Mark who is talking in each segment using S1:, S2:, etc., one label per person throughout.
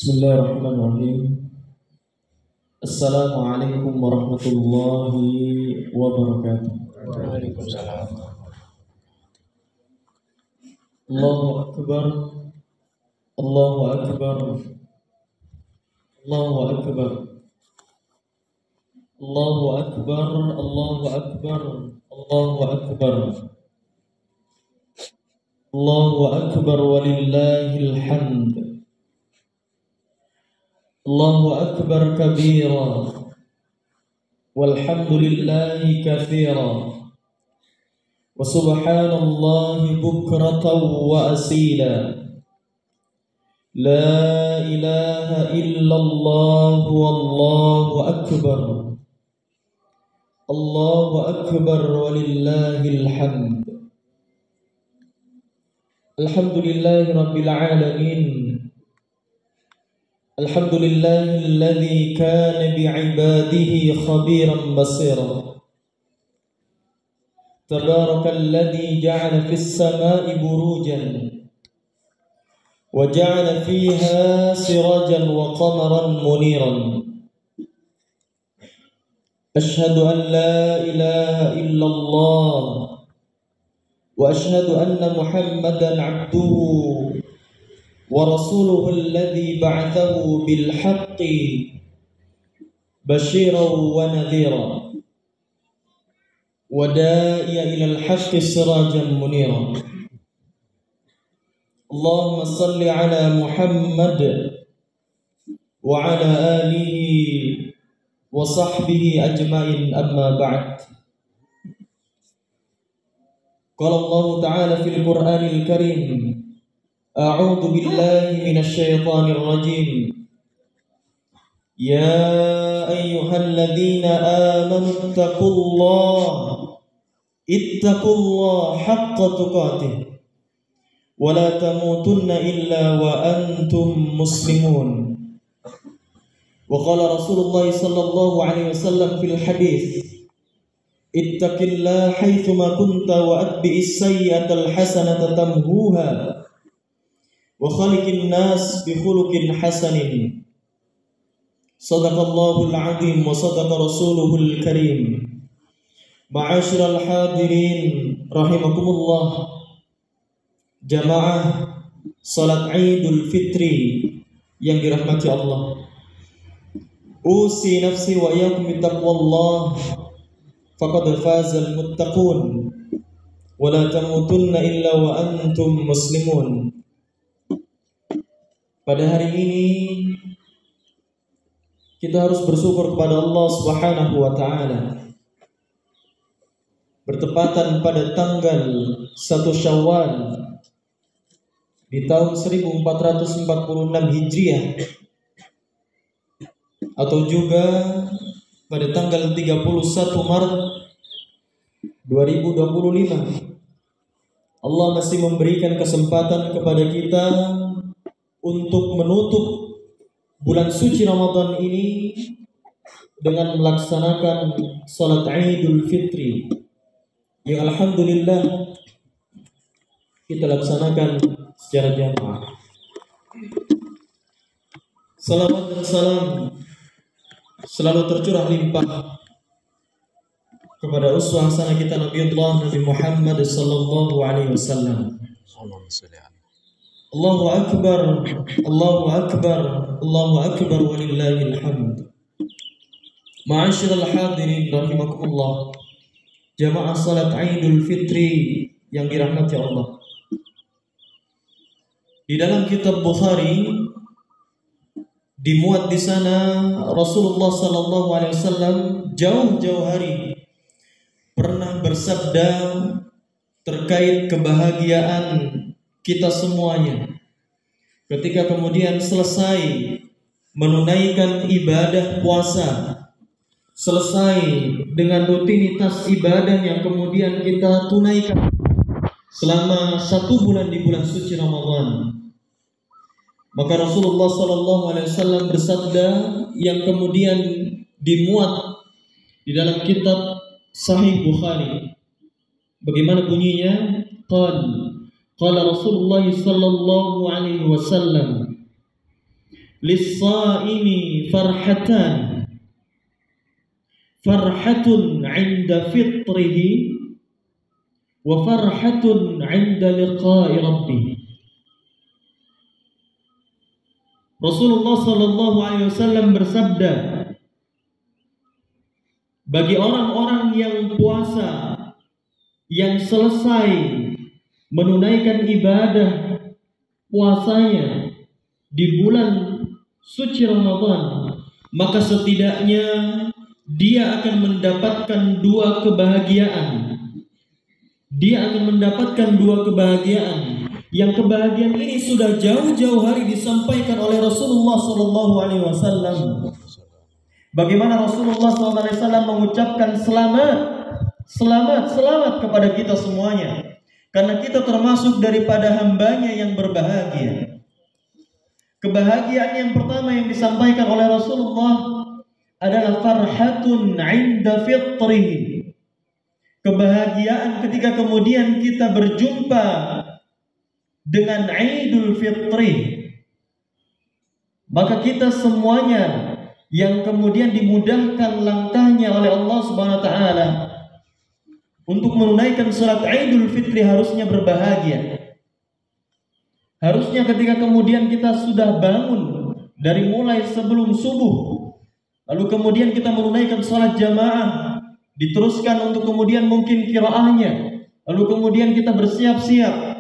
S1: Bismillahirrahmanirrahim. Assalamualaikum warahmatullahi wabarakatuh.
S2: Waalaikumsalam.
S1: Allahu Akbar. Allahu Akbar. Allahu Akbar. Allahu Akbar. Allahu Akbar. Allahu Akbar. Allahu Akbar walillahil hamd. Allahu Akbar kabira walhamdulillahi katsira wa subhanallahi bukratan wa asila. La ilaha illallah wallahu akbar. Allahu akbar walillahil hamd. Alhamdulillahi rabbil alamin. Alhamdulillahilladzi kana bi'ibadihi khabiran basira. Tabarakalladzi ja'ala fis samai burujan wa ja'ala fiha sirajan wa qamaran muniran. Ashhadu an la ilaha illallah wa ashhadu anna Muhammadan 'abduhu ورسوله الذي بعثه بالحق بشيرا ونذيرا وداعيا إلى الحق سراجا منيرا. اللهم صل على محمد وعلى آله وصحبه أجمعين. أما بعد. قال الله تعالى في القرآن الكريم: أعوذ بالله من الشيطان الرجيم. يا أيها الذين آمنوا اتقوا الله حق تقاته ولا تموتن إلا وأنتم مسلمون. وقال رسول الله صلى الله عليه وسلم في الحديث: اتق الله حيثما كنت وأتبع السيئة الحسنة تمحوها وخلق الناس بخلق حسن. صدق الله العظيم وصدق رسوله الكريم. معاشر الحاضرين rahimakumullah, jamaah salat Idul Fitri yang dirahmati Allah. Usi nafsi wa iyyakum bittaqwallah faqad fazal muttaqun wa la tamutunna illa wa antum muslimun. Pada hari ini kita harus bersyukur kepada Allah Subhanahu wa taala. Bertepatan pada tanggal 1 Syawal di tahun 1446 Hijriah atau juga pada tanggal 31 Maret 2025, Allah masih memberikan kesempatan kepada kita untuk menutup bulan suci Ramadan ini dengan melaksanakan salat Idul Fitri yang alhamdulillah kita laksanakan secara jamaah. Salawat dan salam selalu tercurah limpah kepada uswah hasanah kita Nabi Muhammad sallallahu alaihi wasallam. Allahu Akbar, Allahu Akbar, Allahu Akbar walillahil hamd. Ma'asyiral hadirin rahimakumullah, jamaah salat Idul Fitri yang dirahmati Allah. Di dalam kitab Bukhari dimuat di sana Rasulullah sallallahu alaihi wasallam jauh-jauh hari pernah bersabda terkait kebahagiaan kita semuanya ketika kemudian selesai menunaikan ibadah puasa, selesai dengan rutinitas ibadah yang kemudian kita tunaikan selama 1 bulan di bulan suci Ramadan, maka Rasulullah SAW bersabda yang kemudian dimuat di dalam kitab Sahih Bukhari. Bagaimana bunyinya? Qala Rasulullah sallallahu alaihi wasallam, lis-shaimi farhatan, farhatun 'inda fitrihi wa farhatun 'inda liqa'i rabbih. Rasulullah sallallahu alaihi wasallam bersabda, bagi orang-orang yang puasa, yang selesai menunaikan ibadah puasanya di bulan suci Ramadan, maka setidaknya dia akan mendapatkan dua kebahagiaan. Dia akan mendapatkan dua kebahagiaan. Yang kebahagiaan ini sudah jauh-jauh hari disampaikan oleh Rasulullah sallallahu alaihi wasallam. Bagaimana Rasulullah sallallahu alaihi wasallam mengucapkan selamat, selamat, selamat kepada kita semuanya, karena kita termasuk daripada hambanya yang berbahagia. Kebahagiaan yang pertama yang disampaikan oleh Rasulullah adalah farhatun 'inda fitrihi. Kebahagiaan ketika kemudian kita berjumpa dengan Idul Fitri, maka kita semuanya yang kemudian dimudahkan langkahnya oleh Allah Subhanahu wa taala untuk menunaikan salat Idul Fitri harusnya berbahagia. Harusnya ketika kemudian kita sudah bangun dari mulai sebelum subuh, lalu kemudian kita menunaikan salat jamaah, diteruskan untuk kemudian mungkin qiraahnya, lalu kemudian kita bersiap-siap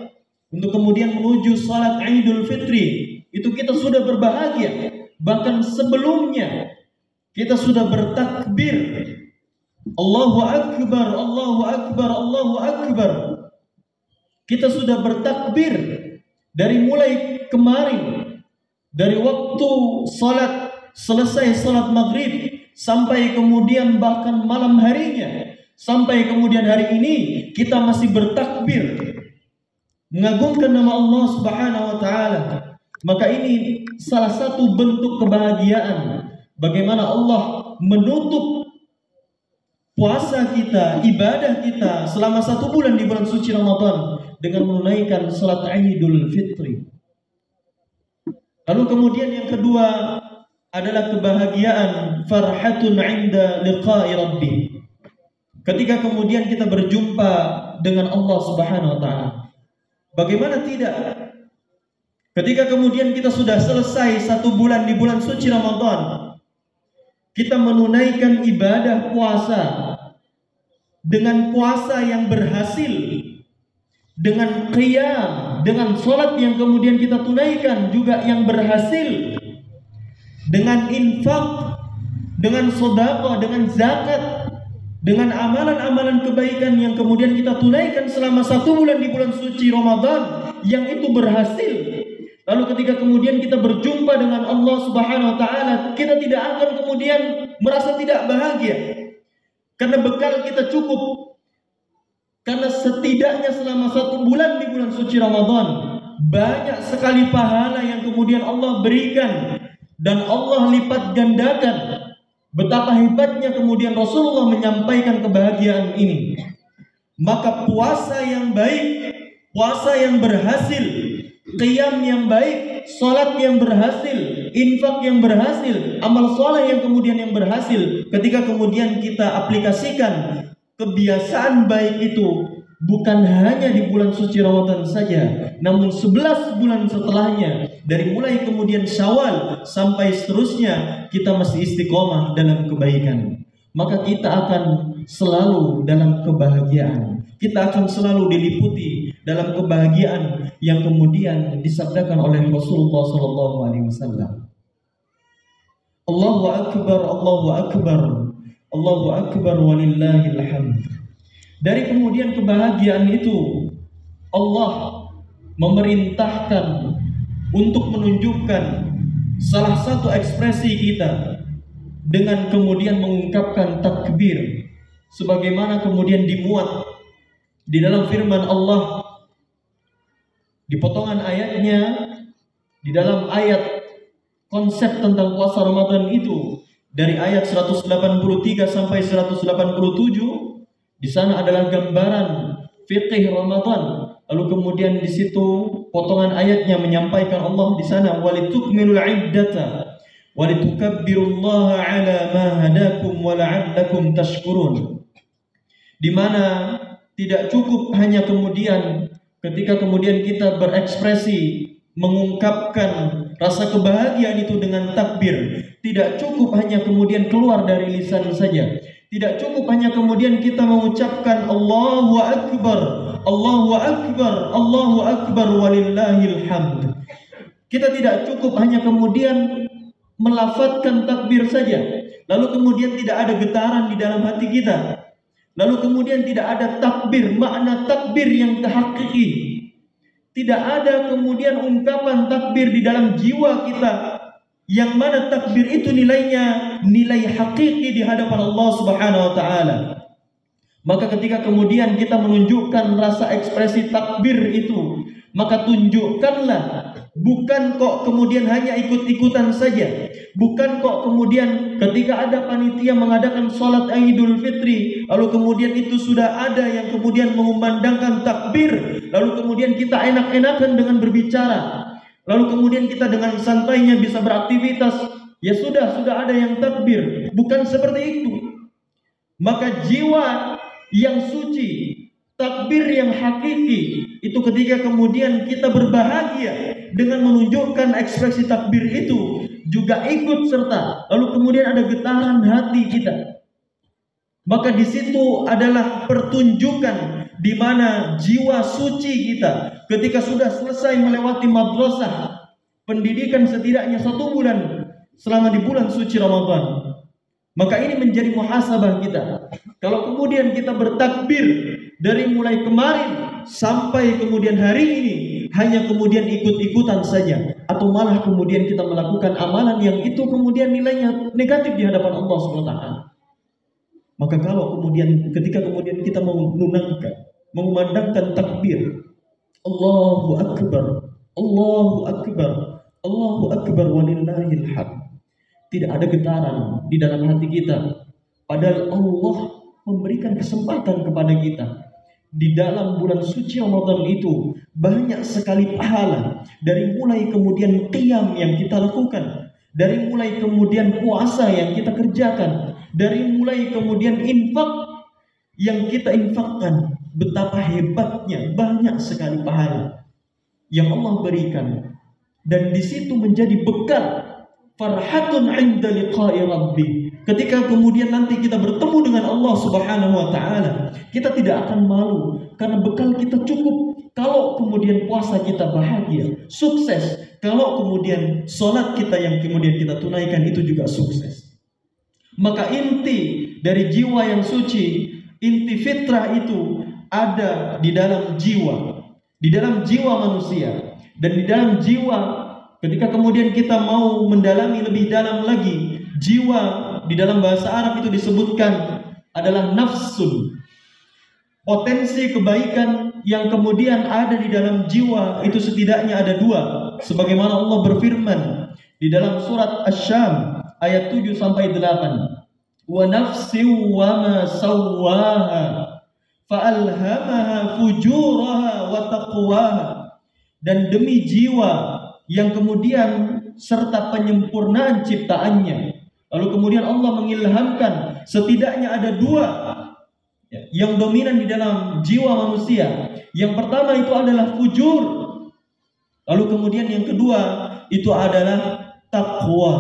S1: untuk kemudian menuju salat Idul Fitri, itu kita sudah berbahagia. Bahkan sebelumnya kita sudah bertakbir, Allahu Akbar, Allahu Akbar, Allahu Akbar. Kita sudah bertakbir dari mulai kemarin, dari waktu salat selesai salat maghrib sampai kemudian bahkan malam harinya, sampai kemudian hari ini kita masih bertakbir mengagungkan nama Allah Subhanahu wa taala. Maka ini salah satu bentuk kebahagiaan bagaimana Allah menutup puasa kita, ibadah kita selama 1 bulan di bulan suci Ramadan dengan menunaikan salat Idul Fitri. Lalu kemudian yang kedua adalah kebahagiaan farhatun 'inda liqa'i rabbih. Ketika kemudian kita berjumpa dengan Allah Subhanahu wa taala. Bagaimana tidak? Ketika kemudian kita sudah selesai 1 bulan di bulan suci Ramadan, kita menunaikan ibadah puasa dengan puasa yang berhasil, dengan qiyam, dengan sholat yang kemudian kita tunaikan juga yang berhasil, dengan infak, dengan sedekah, dengan zakat, dengan amalan-amalan kebaikan yang kemudian kita tunaikan selama 1 bulan di bulan suci Ramadan yang itu berhasil. Lalu ketika kemudian kita berjumpa dengan Allah Subhanahu wa taala, kita tidak akan kemudian merasa tidak bahagia. Karena bekal kita cukup. Karena setidaknya selama 1 bulan di bulan suci Ramadan, banyak sekali pahala yang kemudian Allah berikan dan Allah lipat gandakan. Betapa hebatnya kemudian Rasulullah menyampaikan kebahagiaan ini. Maka puasa yang baik, puasa yang berhasil, qiyam yang baik, salat yang berhasil, infak yang berhasil, amal saleh yang kemudian yang berhasil, ketika kemudian kita aplikasikan kebiasaan baik itu bukan hanya di bulan suci Ramadan saja, namun 11 bulan setelahnya, dari mulai kemudian Syawal sampai seterusnya, kita masih istiqomah dalam kebaikan. Maka kita akan selalu dalam kebahagiaan. Kita akan selalu diliputi dalam kebahagiaan yang kemudian disabdakan oleh Rasulullah SAW. Allahu Akbar, Allahu Akbar, Allahu Akbar walillahil hamd. Dari kemudian kebahagiaan itu, Allah memerintahkan untuk menunjukkan salah satu ekspresi kita dengan kemudian mengungkapkan takbir, sebagaimana kemudian dimuat di dalam firman Allah di potongan ayatnya, di dalam ayat konsep tentang puasa Ramadan itu, dari ayat 183 sampai 187. Di sana adalah gambaran fikih Ramadan. Lalu kemudian di situ potongan ayatnya menyampaikan Allah di sana walitukmilul iddata walitukabbirullaha ala ma hadakum wa la'allakum tashkurun, di mana tidak cukup hanya kemudian ketika kemudian kita berekspresi mengungkapkan rasa kebahagiaan itu dengan takbir, tidak cukup hanya kemudian keluar dari lisan saja, tidak cukup hanya kemudian kita mengucapkan Allahu Akbar, Allahu Akbar, Allahu Akbar walillahil hamd. Kita tidak cukup hanya kemudian melafadzkan takbir saja, lalu kemudian tidak ada getaran di dalam hati kita, lalu kemudian tidak ada takbir, makna takbir yang hakiki. Tidak ada kemudian ungkapan takbir di dalam jiwa kita, yang mana takbir itu nilainya nilai hakiki di hadapan Allah Subhanahu wa taala. Maka ketika kemudian kita menunjukkan rasa ekspresi takbir itu, maka tunjukkanlah, bukan kok kemudian hanya ikut-ikutan saja, bukan kok kemudian ketika ada panitia mengadakan sholat Idul Fitri, lalu kemudian itu sudah ada yang kemudian mengumandangkan takbir, lalu kemudian kita enak-enakan dengan berbicara, lalu kemudian kita dengan santainya bisa beraktivitas, ya sudah ada yang takbir. Bukan seperti itu. Maka jiwa yang suci, takbir yang hakiki, itu ketika kemudian kita berbahagia dengan menunjukkan ekspresi takbir itu, juga ikut serta, lalu kemudian ada getaran hati kita. Maka di situ adalah pertunjukan di mana jiwa suci kita ketika sudah selesai melewati madrasah pendidikan setidaknya 1 bulan selama di bulan suci Ramadan. Maka ini menjadi muhasabah kita. Kalau kemudian kita bertakbir dari mulai kemarin sampai kemudian hari ini hanya kemudian ikut-ikutan saja, atau malah kemudian kita melakukan amalan yang itu kemudian nilainya negatif di hadapan Allah SWT. Maka kalau kemudian ketika kemudian kita mengumandangkan takbir, Allahu Akbar, Allahu Akbar, Allahu Akbar walillahil hamd, tidak ada getaran di dalam hati kita, padahal Allah memberikan kesempatan kepada kita di dalam bulan suci Ramadan itu banyak sekali pahala, dari mulai kemudian qiyam yang kita lakukan, dari mulai kemudian puasa yang kita kerjakan, dari mulai kemudian infak yang kita infakkan. Betapa hebatnya banyak sekali pahala yang Allah berikan, dan di situ menjadi bekal farhatun 'inda liqa'i rabbi. Ketika kemudian nanti kita bertemu dengan Allah Subhanahu wa taala, kita tidak akan malu karena bekal kita cukup. Kalau kemudian puasa kita bahagia, sukses. Kalau kemudian salat kita yang kemudian kita tunaikan itu juga sukses. Maka inti dari jiwa yang suci, inti fitrah itu ada di dalam jiwa manusia, dan di dalam jiwa. Ketika kemudian kita mau mendalami lebih dalam lagi, jiwa di dalam bahasa Arab itu disebutkan adalah nafsun. Potensi kebaikan yang kemudian ada di dalam jiwa itu setidaknya ada 2. Sebagaimana Allah berfirman di dalam surat Asy-Syam ayat 7 sampai 8. Wa nafsin wa ma sawwaha fa'alhamaha fujuraha wa taqwaha. Dan demi jiwa yang kemudian serta penyempurnaan ciptaannya, lalu kemudian Allah mengilhamkan setidaknya ada 2 yang dominan di dalam jiwa manusia. Yang pertama itu adalah fujur, lalu kemudian yang kedua itu adalah taqwa.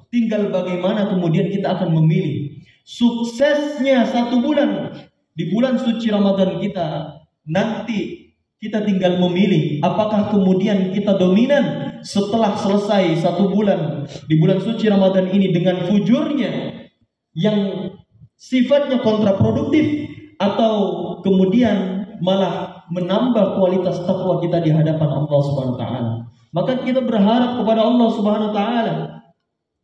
S1: Tinggal bagaimana kemudian kita akan memilih. Suksesnya 1 bulan di bulan suci Ramadan kita, nanti kita tinggal memilih apakah kemudian kita dominan setelah selesai 1 bulan di bulan suci Ramadan ini dengan fujurnya yang sifatnya kontraproduktif, atau kemudian malah menambah kualitas takwa kita di hadapan Allah Subhanahu wa taala. Maka kita berharap kepada Allah Subhanahu wa taala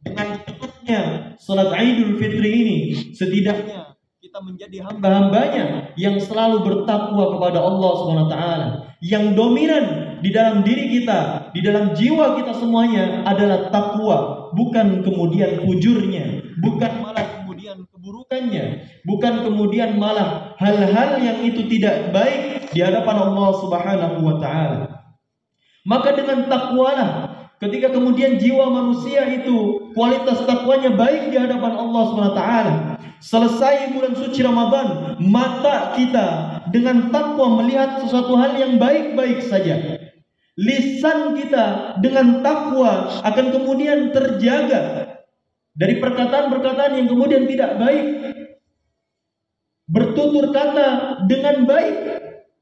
S1: dengan cukupnya salat Idul Fitri ini, setidaknya kita menjadi hamba-hambanya yang selalu bertakwa kepada Allah Subhanahu wa taala. Yang dominan di dalam diri kita, di dalam jiwa kita semuanya adalah takwa, bukan kemudian fujurnya, bukan malah kemudian keburukannya, bukan kemudian malah hal-hal yang itu tidak baik di hadapan Allah Subhanahu wa taala. Maka dengan takwalah, ketika kemudian jiwa manusia itu kualitas takwanya baik di hadapan Allah SWT, selesai bulan suci Ramadan, mata kita dengan takwa melihat sesuatu hal yang baik-baik saja. Lisan kita dengan takwa akan kemudian terjaga dari perkataan-perkataan yang kemudian tidak baik. Bertutur kata dengan baik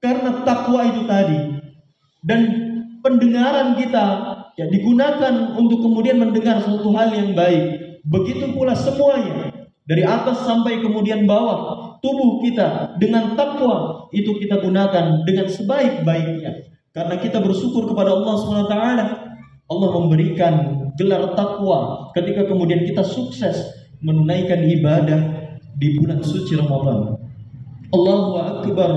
S1: karena takwa itu tadi. Dan pendengaran kita ya digunakan untuk kemudian mendengar sesuatu hal yang baik. Begitu pula semuanya, dari atas sampai kemudian bawah, tubuh kita dengan takwa itu kita gunakan dengan sebaik-baiknya. Karena kita bersyukur kepada Allah SWT, Allah memberikan gelar takwa ketika kemudian kita sukses menunaikan ibadah di bulan suci Ramadan. Allahu Akbar,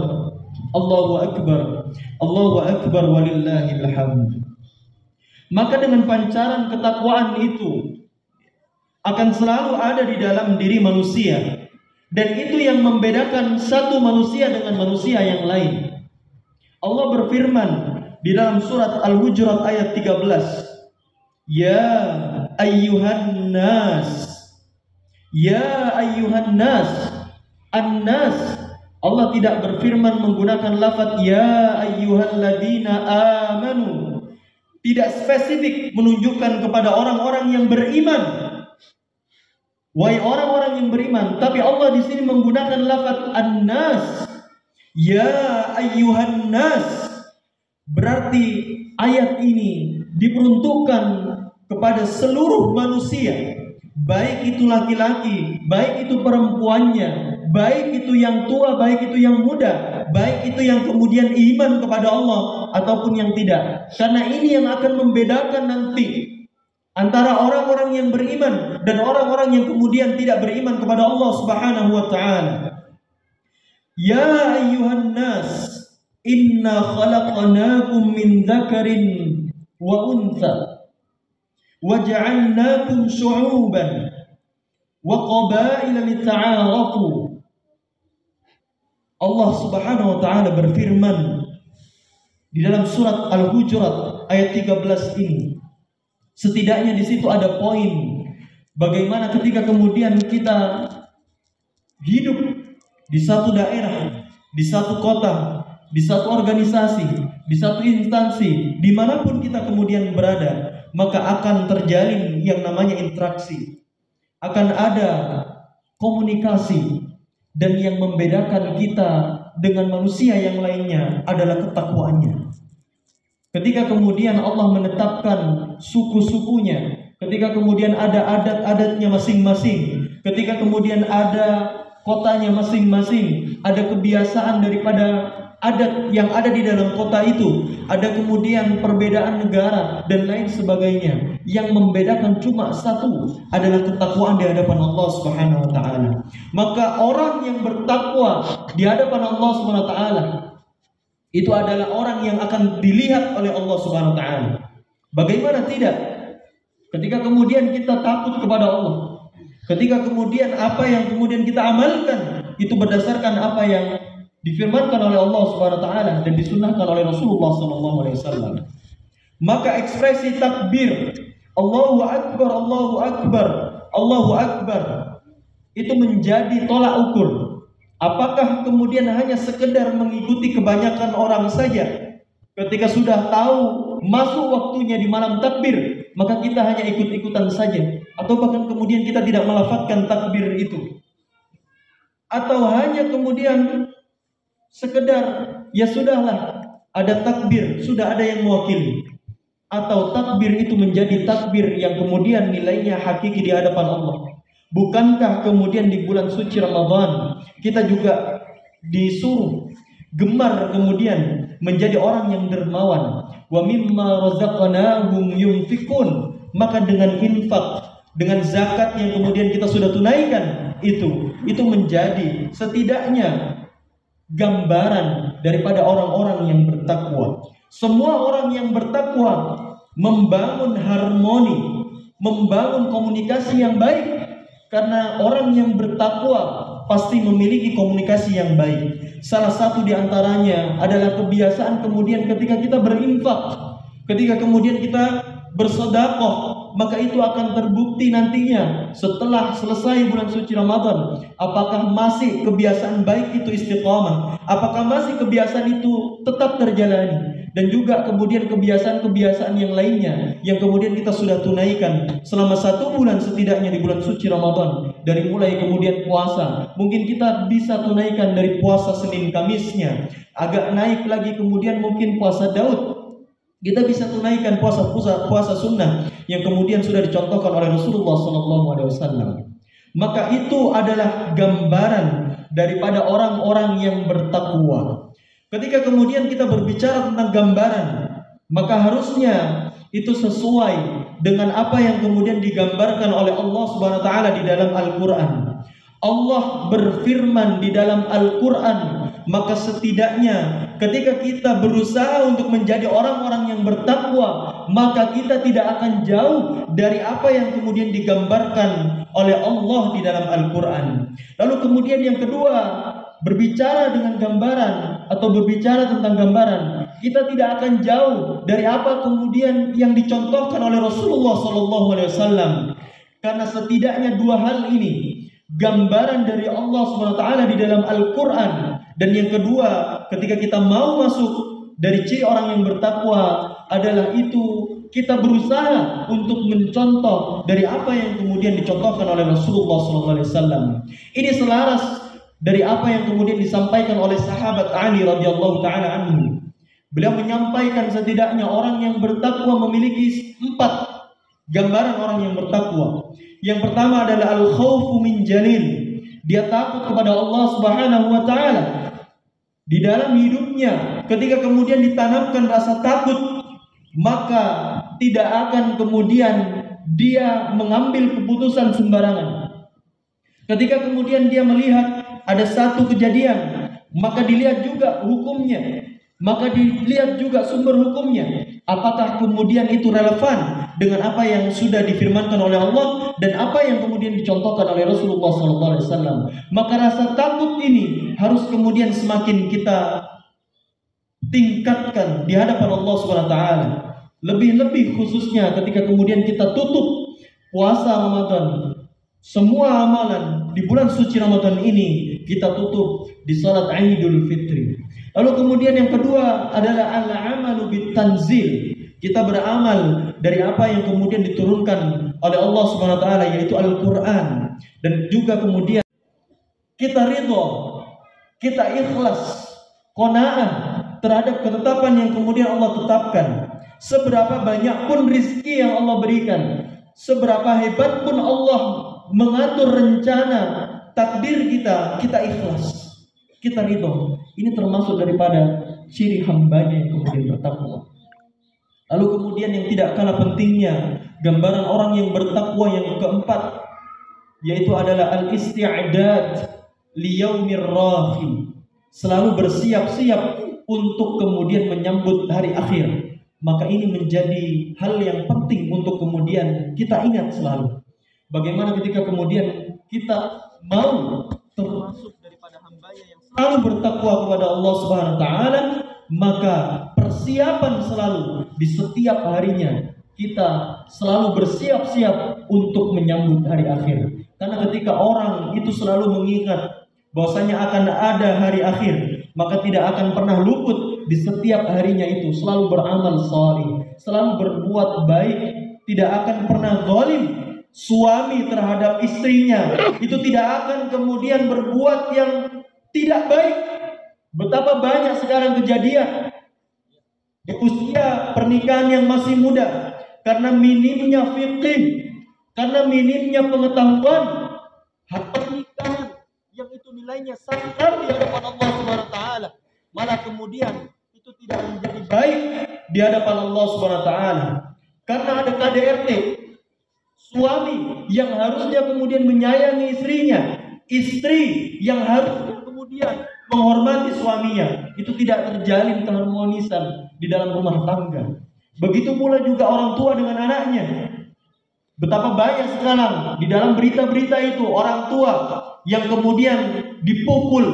S1: Allahu Akbar, Allahu Akbar walillahil hamd. Maka dengan pancaran ketakwaan itu akan selalu ada di dalam diri manusia, dan itu yang membedakan satu manusia dengan manusia yang lain. Allah berfirman di dalam surat Al-Hujurat ayat 13, Ya ayyuhan nas, Ya ayyuhan nas. An-nas, Allah tidak berfirman menggunakan lafaz Ya ayyuhalladzina amanu. Tidak spesifik menunjukkan kepada orang-orang yang beriman, wahai orang-orang yang beriman. Tapi Allah di sini menggunakan lafaz an-nas, Ya ayyuhan nas. Berarti ayat ini diperuntukkan kepada seluruh manusia, baik itu laki-laki, baik itu perempuannya, baik itu yang tua, baik itu yang muda, baik itu yang kemudian iman kepada Allah ataupun yang tidak. Karena ini yang akan membedakan nanti antara orang-orang yang beriman dan orang-orang yang kemudian tidak beriman kepada Allah Subhanahu wa taala. Ya ayyuhan nas, inna khalaqnakum min dzakarin wa untha wa ja'alnakum syu'uban wa qabaila lita'arafu. Allah Subhanahu wa taala berfirman di dalam surat Al-Hujurat ayat 13 ini. Setidaknya di situ ada poin bagaimana ketika kemudian kita hidup di satu daerah, di satu kota, di satu organisasi, di satu instansi, dimanapun kita kemudian berada, maka akan terjalin yang namanya interaksi, akan ada komunikasi, dan yang membedakan kita dengan manusia yang lainnya adalah ketakwaannya. Ketika kemudian Allah menetapkan suku-sukunya, ketika kemudian ada adat-adatnya masing-masing, ketika kemudian ada kotanya masing-masing, ada kebiasaan daripada adat yang ada di dalam kota itu, ada kemudian perbedaan negara dan lain sebagainya. Yang membedakan cuma satu adalah ketakwaan di hadapan Allah Subhanahu wa taala. Maka orang yang bertakwa di hadapan Allah Subhanahu wa taala itu adalah orang yang akan dilihat oleh Allah Subhanahu wa taala. Bagaimana tidak? Ketika kemudian kita takut kepada Allah, ketika kemudian apa yang kemudian kita amalkan itu berdasarkan apa yang difirmankan oleh Allah Subhanahu wa taala dan disunnahkan oleh Rasulullah sallallahu alaihi wasallam, maka ekspresi takbir Allahu Akbar, Allahu Akbar, Allahu Akbar itu menjadi tolak ukur. Apakah kemudian hanya sekedar mengikuti kebanyakan orang saja? Ketika sudah tahu masuk waktunya di malam takbir, maka kita hanya ikut-ikutan saja, atau bahkan kemudian kita tidak melafazkan takbir itu, atau hanya kemudian sekedar ya sudahlah ada takbir, sudah ada yang mewakili, atau takbir itu menjadi takbir yang kemudian nilainya hakiki di hadapan Allah. Bukankah kemudian di bulan suci Ramadan kita juga disuruh gemar kemudian menjadi orang yang dermawan? Wa mimma razaqnahum yunfikun. Maka dengan infak, dengan zakat yang kemudian kita sudah tunaikan, itu menjadi setidaknya gambaran daripada orang-orang yang bertakwa. Semua orang yang bertakwa membangun harmoni, membangun komunikasi yang baik. Karena orang yang bertakwa pasti memiliki komunikasi yang baik. Salah satu di antaranya adalah kebiasaan kemudian ketika kita berinfak, Ketika kemudian kita bersedekah, maka itu akan terbukti nantinya setelah selesai bulan suci Ramadan. Apakah masih kebiasaan baik itu istiqamah? Apakah masih kebiasaan itu tetap terjalani? Dan juga kemudian kebiasaan-kebiasaan yang lainnya yang kemudian kita sudah tunaikan selama 1 bulan setidaknya di bulan suci Ramadan. Dari mulai kemudian puasa, mungkin kita bisa tunaikan dari puasa Senin Kamisnya, agak naik lagi kemudian mungkin puasa Daud. Kita bisa tunaikan puasa sunnah yang kemudian sudah dicontohkan oleh Rasulullah SAW. Maka itu adalah gambaran daripada orang-orang yang bertakwa. Ketika kemudian kita berbicara tentang gambaran, maka harusnya itu sesuai dengan apa yang kemudian digambarkan oleh Allah Subhanahu wa taala di dalam Al-Qur'an. Allah berfirman di dalam Al-Qur'an, maka setidaknya ketika kita berusaha untuk menjadi orang-orang yang bertakwa, maka kita tidak akan jauh dari apa yang kemudian digambarkan oleh Allah di dalam Al-Qur'an. Lalu kemudian yang kedua, berbicara dengan gambaran atau berbicara tentang gambaran, kita tidak akan jauh dari apa kemudian yang dicontohkan oleh Rasulullah SAW. Karena setidaknya 2 hal ini, gambaran dari Allah SWT di dalam Al-Quran, dan yang kedua, ketika kita mau masuk dari ciri orang yang bertakwa adalah itu kita berusaha untuk mencontoh dari apa yang kemudian dicontohkan oleh Rasulullah SAW. Ini selaras dari apa yang kemudian disampaikan oleh sahabat Ali radhiyallahu taala anhu. Beliau menyampaikan setidaknya orang yang bertakwa memiliki 4 gambaran orang yang bertakwa. Yang pertama adalah al-khaufu min jalil. Dia takut kepada Allah Subhanahu wa taala. Di dalam hidupnya ketika kemudian ditanamkan rasa takut, maka tidak akan kemudian dia mengambil keputusan sembarangan. Ketika kemudian dia melihat ada satu kejadian, maka dilihat juga hukumnya, maka dilihat juga sumber hukumnya. Apakah kemudian itu relevan dengan apa yang sudah difirmankan oleh Allah dan apa yang kemudian dicontohkan oleh Rasulullah SAW. Maka rasa takut ini harus kemudian semakin kita tingkatkan di hadapan Allah SWT. Lebih-lebih khususnya ketika kemudian kita tutup puasa Ramadan. Semua amalan di bulan suci Ramadan ini kita tutup di salat Idul Fitri. Lalu kemudian yang kedua adalah al-amalu bitanzil. Kita beramal dari apa yang kemudian diturunkan oleh Allah Subhanahu wa taala, yaitu Al-Qur'an. Dan juga kemudian kita ridha, kita ikhlas, qanaah terhadap ketetapan yang kemudian Allah tetapkan. Seberapa banyak pun rizki yang Allah berikan, seberapa hebat pun Allah mengatur rencana takdir kita, kita ikhlas, kita ridho. Ini termasuk daripada ciri hambanya yang kemudian bertakwa. Lalu kemudian yang tidak kalah pentingnya, gambaran orang yang bertakwa yang keempat, yaitu adalah al-isti'dad liyaumir rahim. Selalu bersiap-siap untuk kemudian menyambut hari akhir. Maka ini menjadi hal yang penting untuk kemudian kita ingat selalu. Bagaimana ketika kemudian kita mau termasuk daripada hambanya yang selalu bertakwa kepada Allah Subhanahu wa taala, maka persiapan selalu di setiap harinya kita selalu bersiap-siap untuk menyambut hari akhir. Karena ketika orang itu selalu mengingat bahwasanya akan ada hari akhir, maka tidak akan pernah luput di setiap harinya itu selalu beramal shalih, selalu berbuat baik, tidak akan pernah zalim. Suami terhadap istrinya itu tidak akan kemudian berbuat yang tidak baik. Betapa banyak sekarang kejadian di usia pernikahan yang masih muda, karena minimnya fikih, karena minimnya pengetahuan, pernikahan yang itu nilainya sangat di hadapan Allah Subhanahu wa taala, malah kemudian itu tidak menjadi baik di hadapan Allah Subhanahu wa taala. Karena ada KDRT, suami yang harusnya kemudian menyayangi istrinya, istri yang harusnya kemudian menghormati suaminya, itu tidak terjalin keharmonisan di dalam rumah tangga. Begitu pula juga orang tua dengan anaknya. Betapa banyak sekarang di dalam berita-berita itu orang tua yang kemudian dipukul,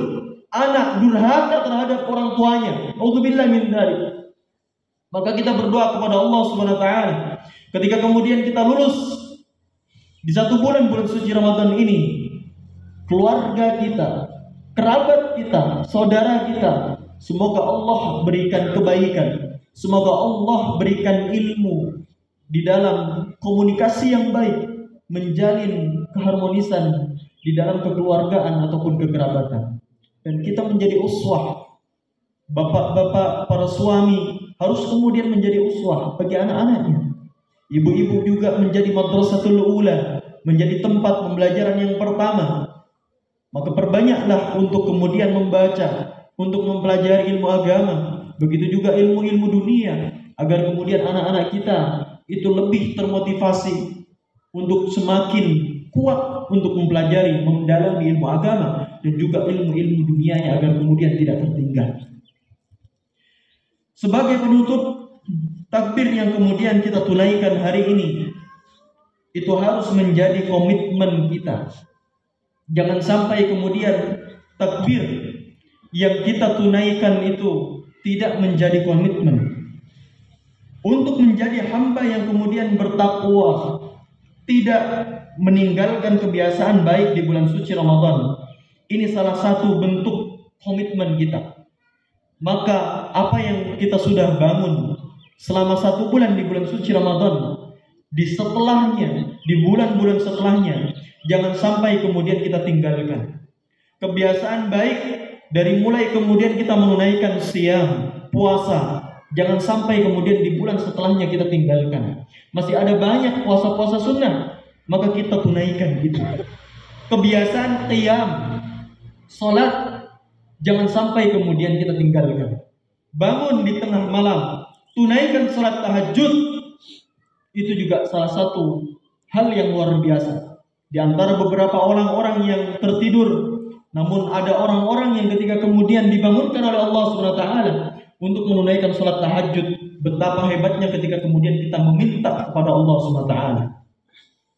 S1: anak durhaka terhadap orang tuanya. Auzubillah min dzalik. Maka kita berdoa kepada Allah Subhanahu wa taala ketika kemudian kita lulus di 1 bulan suci Ramadan ini, keluarga kita, kerabat kita, saudara kita, semoga Allah berikan kebaikan, semoga Allah berikan ilmu di dalam komunikasi yang baik, menjalin keharmonisan di dalam kekeluargaan ataupun kekerabatan. Dan kita menjadi uswah. Bapak-bapak, para suami harus kemudian menjadi uswah bagi anak-anaknya. Ibu-ibu juga menjadi madrasatul ula, menjadi tempat pembelajaran yang pertama. Maka perbanyaklah untuk kemudian membaca, untuk mempelajari ilmu agama, begitu juga ilmu-ilmu dunia, agar kemudian anak-anak kita itu lebih termotivasi untuk semakin kuat untuk mempelajari, mendalami ilmu agama dan juga ilmu-ilmu dunianya agar kemudian tidak tertinggal. Sebagai penutup, takbir yang kemudian kita tunaikan hari ini itu harus menjadi komitmen kita. Jangan sampai kemudian takbir yang kita tunaikan itu tidak menjadi komitmen. Untuk menjadi hamba yang kemudian bertakwa, tidak meninggalkan kebiasaan baik di bulan suci Ramadan, ini salah satu bentuk komitmen kita. Maka apa yang kita sudah bangun selama 1 bulan di bulan suci Ramadan, di setelahnya, di bulan-bulan setelahnya, jangan sampai kemudian kita tinggalkan. Kebiasaan baik dari mulai kemudian kita menunaikan siam, puasa, jangan sampai kemudian di bulan setelahnya kita tinggalkan. Masih ada banyak puasa-puasa sunnah, maka kita tunaikan itu. Kebiasaan qiyam, salat, jangan sampai kemudian kita tinggalkan. Bangun di tengah malam, tunaikan salat tahajud, itu juga salah satu hal yang luar biasa. Di antara beberapa orang-orang yang tertidur, namun ada orang-orang yang ketika kemudian dibangunkan oleh Allah Subhanahu wa taala untuk menunaikan salat tahajud, betapa hebatnya ketika kemudian kita meminta kepada Allah Subhanahu wa taala.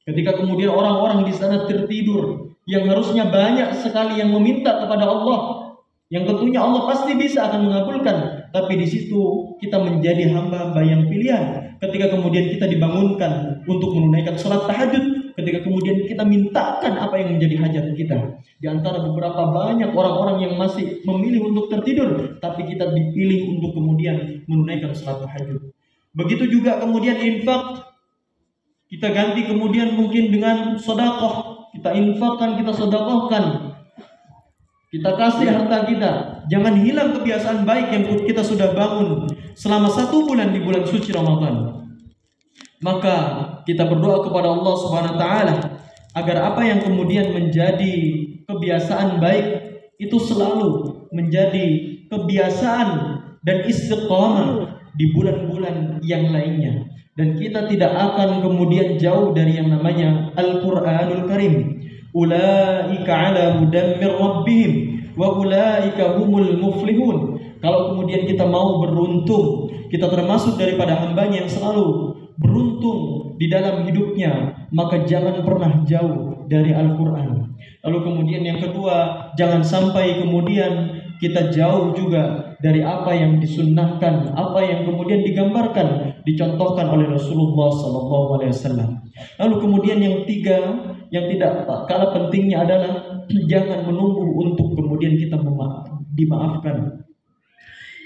S1: Ketika kemudian orang-orang di sana tertidur, yang harusnya banyak sekali yang meminta kepada Allah, yang tentunya Allah pasti bisa akan mengabulkan, tapi di situ kita menjadi hamba-hamba yang pilihan. Ketika kemudian kita dibangunkan untuk menunaikan salat tahajud, ketika kemudian kita mintakan apa yang menjadi hajat kita. Di antara beberapa banyak orang-orang yang masih memilih untuk tertidur, tapi kita dipilih untuk kemudian menunaikan salat tahajud. Begitu juga kemudian infak, kita ganti kemudian mungkin dengan sedekah, kita infakkan, kita sedekahkan, kita kasih harta kita. Jangan hilang kebiasaan baik yang kita sudah bangun selama 1 bulan di bulan suci Ramadan. Maka kita berdoa kepada Allah Subhanahu wa taala agar apa yang kemudian menjadi kebiasaan baik itu selalu menjadi kebiasaan dan istiqamah di bulan-bulan yang lainnya. Dan kita tidak akan kemudian jauh dari yang namanya Al-Quranul Karim. Ulaika ala hudan min rabbihim wa ulaika humul muflihun. Kalau kemudian kita mau beruntung, kita termasuk daripada hambanya yang selalu beruntung di dalam hidupnya, maka jangan pernah jauh dari Al-Quran. Lalu kemudian yang kedua, jangan sampai kemudian kita jauh juga dari apa yang disunnahkan, apa yang kemudian digambarkan, dicontohkan oleh Rasulullah SAW. Lalu kemudian yang tiga, yang tidak kalah pentingnya adalah jangan menunggu untuk kemudian kita dimaafkan.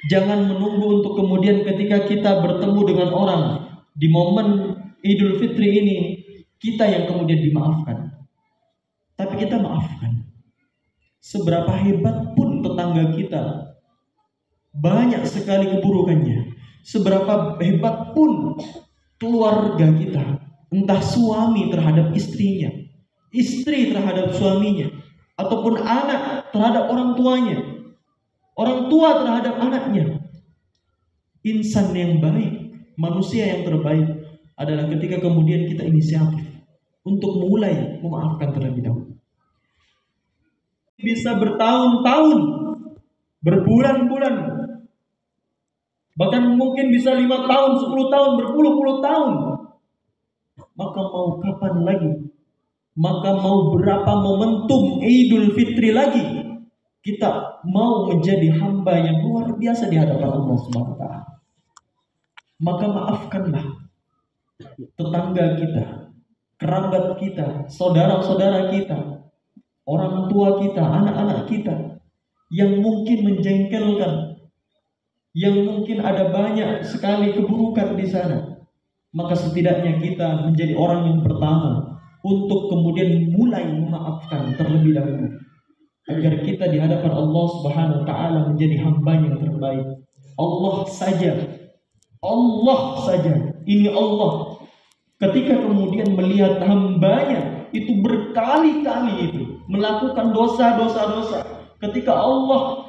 S1: Jangan menunggu untuk kemudian ketika kita bertemu dengan orang di momen Idul Fitri ini, kita yang kemudian dimaafkan. Tapi kita maafkan. Seberapa hebat pun tetangga kita, banyak sekali keburukannya. Seberapa hebat pun keluarga kita, entah suami terhadap istrinya, istri terhadap suaminya, ataupun anak terhadap orang tuanya, orang tua terhadap anaknya. Insan yang baik, manusia yang terbaik adalah ketika kemudian kita inisiatif untuk mulai memaafkan terlebih dahulu. Bisa bertahun-tahun, berbulan-bulan, bahkan mungkin bisa 5 tahun, 10 tahun, berpuluh-puluh tahun. Maka mau kapan lagi? Maka mau berapa momentum Idul Fitri lagi kita mau menjadi hamba yang luar biasa di hadapan Allah Subhanahu wa taala. maka maafkanlah tetangga kita, kerabat kita, saudara-saudara kita, orang tua kita, anak-anak kita yang mungkin menjengkelkan, yang mungkin ada banyak sekali keburukan di sana. Maka setidaknya kita menjadi orang yang pertama untuk kemudian mulai memaafkan terlebih dahulu, agar kita di hadapan Allah Subhanahu wa taala menjadi hamba yang terbaik. Allah saja, ini Allah ketika kemudian melihat hambanya itu berkali-kali itu melakukan dosa, ketika Allah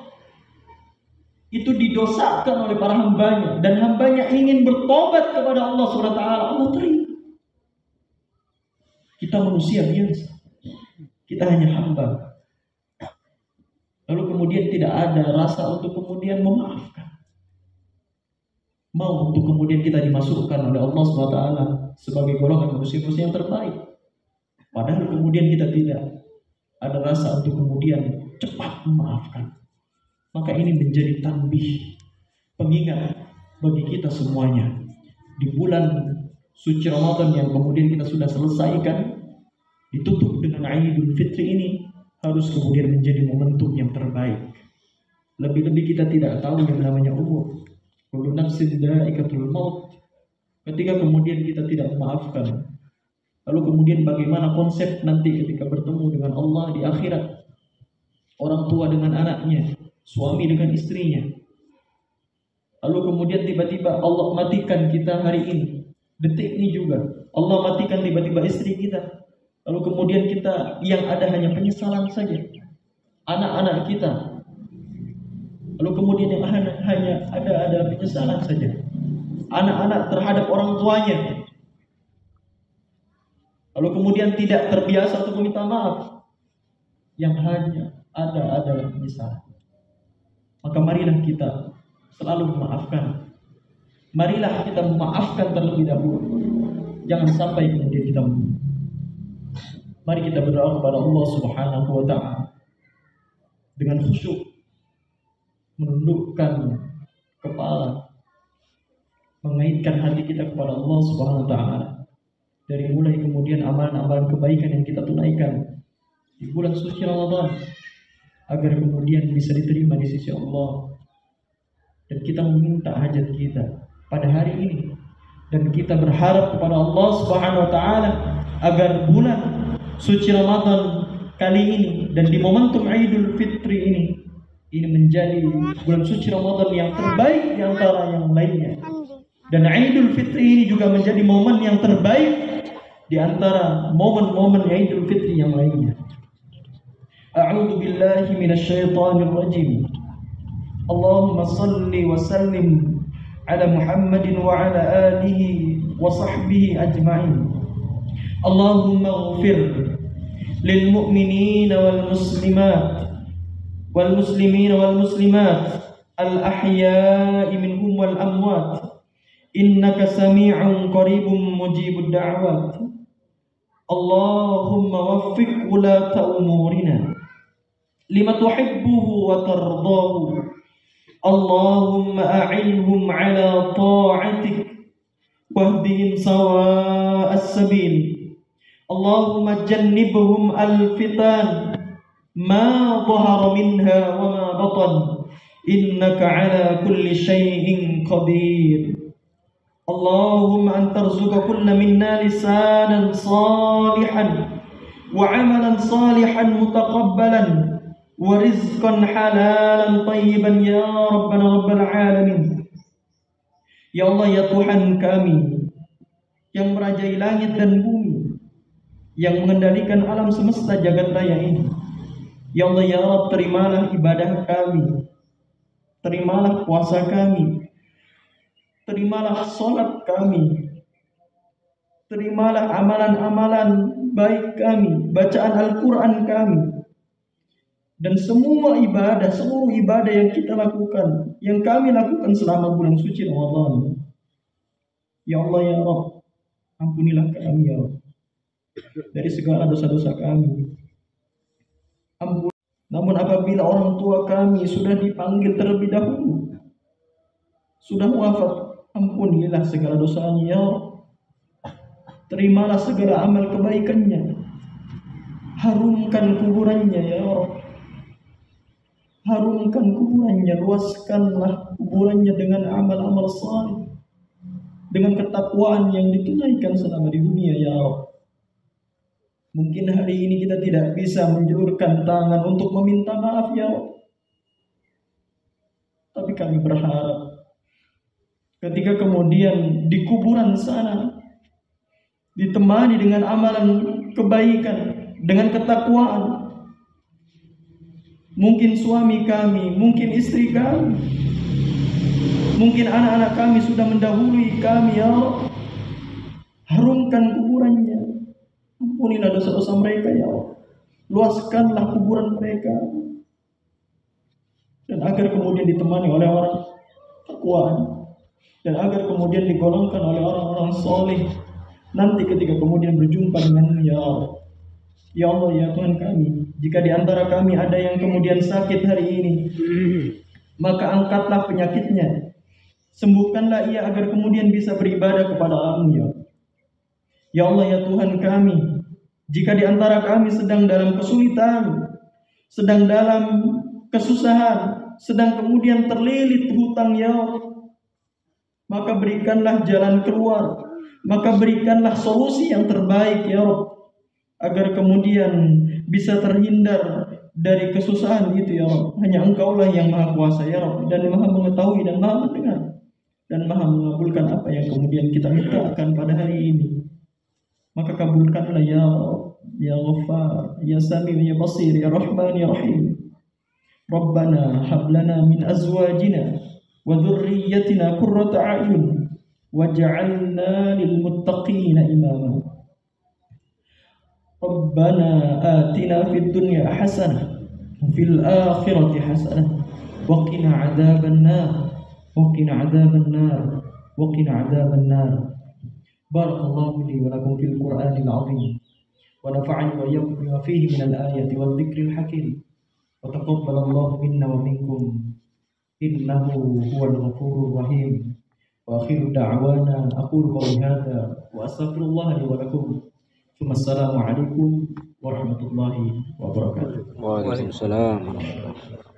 S1: itu didosakan oleh para hambanya dan hambanya ingin bertobat kepada Allah Subhanahu wa taala, Allah terima. Kita manusia biasa, kita hanya hamba. Lalu kemudian tidak ada rasa untuk kemudian memaafkan, mau untuk kemudian kita dimasukkan oleh Allah Subhanahu wa taala sebagai golongan manusia-manusia yang terbaik. Padahal kemudian kita tidak ada rasa untuk kemudian cepat memaafkan. Maka ini menjadi tanbih, pengingat bagi kita semuanya. Di bulan suci Ramadan yang kemudian kita sudah selesaikan, ditutup dengan Idul Fitri ini, harus kemudian menjadi momentum yang terbaik. Lebih-lebih kita tidak tahu yang namanya umur. Kullu nafsin dha'iqatul maut. Ketika kemudian kita tidak memaafkan, lalu kemudian bagaimana konsep nanti ketika bertemu dengan Allah di akhirat? Orang tua dengan anaknya, suami dengan istrinya. Lalu kemudian tiba-tiba Allah matikan kita hari ini, detik ini juga Allah matikan tiba-tiba istri kita. Lalu kemudian kita yang ada hanya penyesalan saja, anak-anak kita. Lalu kemudian yang hanya ada penyesalan saja, anak-anak terhadap orang tuanya. Lalu kemudian tidak terbiasa untuk meminta maaf, yang hanya ada penyesalan. Maka marilah kita selalu memaafkan. Marilah kita memaafkan terlebih dahulu. Jangan sampai kemudian kita membunuh. Mari kita berdoa kepada Allah Subhanahu wa taala dengan khusyuk, menundukkan kepala, mengaitkan hati kita kepada Allah Subhanahu wa taala. Dari mulai kemudian amalan-amalan kebaikan yang kita tunaikan di bulan suci Ramadan, agar kemudian bisa diterima di sisi Allah. Dan kita meminta hajat kita pada hari ini, dan kita berharap kepada Allah Subhanahu wa taala agar bulan suci Ramadan kali ini dan di momentum Idul Fitri ini menjadi bulan suci Ramadan yang terbaik di antara yang lainnya. Dan Idul Fitri ini juga menjadi momen yang terbaik di antara momen-momen Idul Fitri yang lainnya. A'udzu billahi minasyaitonir rajim. Allahumma salli wa sallim ala Muhammadin wa ala alihi wa sahbihi ajma'in. Allahumma ighfir lil mu'minina wal muslimina wal muslimat al ahya'i minhum wal amwat innaka sami'un qaribun mujibud da'wat. Allahumma waffiq ulata umurina lima tuhibbuhu wa tardahu. Allahumma a'inhum ala ta'atik wahdihim sawa'as sabil. Allahumma jannibhum al-fitan ma dhahara minha wa ma batan innaka ala kulli shay'in qadir. Allahumma antarzuqa kulla minna lisanan salihan wa amalan salihan mutaqabbalan wa rizqan halalan tayyiban ya rabbana rabbal alamin. Ya Allah, ya Tuhan kami yang merajai langit dan bumi, yang mengendalikan alam semesta jagat raya ini. Ya Allah, ya Rabb, terimalah ibadah kami, terimalah puasa kami, terimalah sholat kami, terimalah amalan-amalan baik kami, bacaan Al-Quran kami, dan semua ibadah, seluruh ibadah yang kita lakukan, yang kami lakukan selama bulan suci Ramadan. Ya Allah, ya Rabb, ampunilah kami ya Rabb dari segala dosa-dosa kami. Ampun. Namun apabila orang tua kami sudah dipanggil terlebih dahulu, sudah wafat,
S2: Ampunilah segala dosanya ya Rabb. Terimalah segala amal kebaikannya. Harumkan kuburannya ya Rabb. Harumkan kuburannya, luaskanlah kuburannya dengan amal-amal saleh, dengan ketakwaan yang ditunaikan selama di dunia ya Rabb. Mungkin hari ini kita tidak bisa menjulurkan tangan untuk meminta maaf ya Rabb, tapi kami berharap ketika kemudian di kuburan sana ditemani dengan amalan kebaikan, dengan ketakwaan, mungkin suami kami, mungkin istri kami, mungkin anak-anak kami sudah mendahului kami ya Allah. Harumkan kuburannya, ampunilah dosa-dosa mereka ya Allah. Luaskanlah kuburan mereka, dan agar kemudian ditemani oleh orang takwaan, dan agar kemudian digolongkan oleh orang-orang soleh nanti ketika kemudian berjumpa denganmu ya Allah. Ya Allah ya Tuhan kami, jika di antara kami ada yang kemudian sakit hari ini, maka angkatlah penyakitnya, sembuhkanlah ia agar kemudian bisa beribadah kepada-Mu ya. Ya Allah ya Tuhan kami, jika di antara kami sedang dalam kesulitan, sedang dalam kesusahan, sedang kemudian terlilit hutang ya Allah, maka berikanlah jalan keluar, maka berikanlah solusi yang terbaik ya Rabb, agar kemudian bisa terhindar dari kesusahan itu ya Rabb. Hanya Engkaulah yang Maha Kuasa ya Rabb, dan Maha mengetahui dan Maha mendengar dan Maha mengabulkan apa yang kemudian kita mintakan pada hari ini. Maka kabulkanlah ya Rabb, ya Ghaffar, ya Sami, ya Basir, ya Rahman, ya Rahim. Rabbana hab lana min azwajina wa dhurriyyatina qurrata a'yun waj'alna lil muttaqina imama. Rabbana atina fid dunya hasanah wa fil akhirati hasanah wa qina adzaban nar wa qina adzaban nar wa qina adzaban nar. Barakallahu li wa lakum fil Qur'anil 'azim wa nafa'ani wa iyyakum bima fihi minal ayati wal dzikril hakim wa taqabbalallahu minna wa minkum innahu huwal ghafurur rahim. Wa akhiru da'wana aqulu qawli hadza wa astaghfirullah li wa lakum. Assalamualaikum warahmatullahi wabarakatuh.
S3: Waalaikumsalam warahmatullahi wabarakatuh.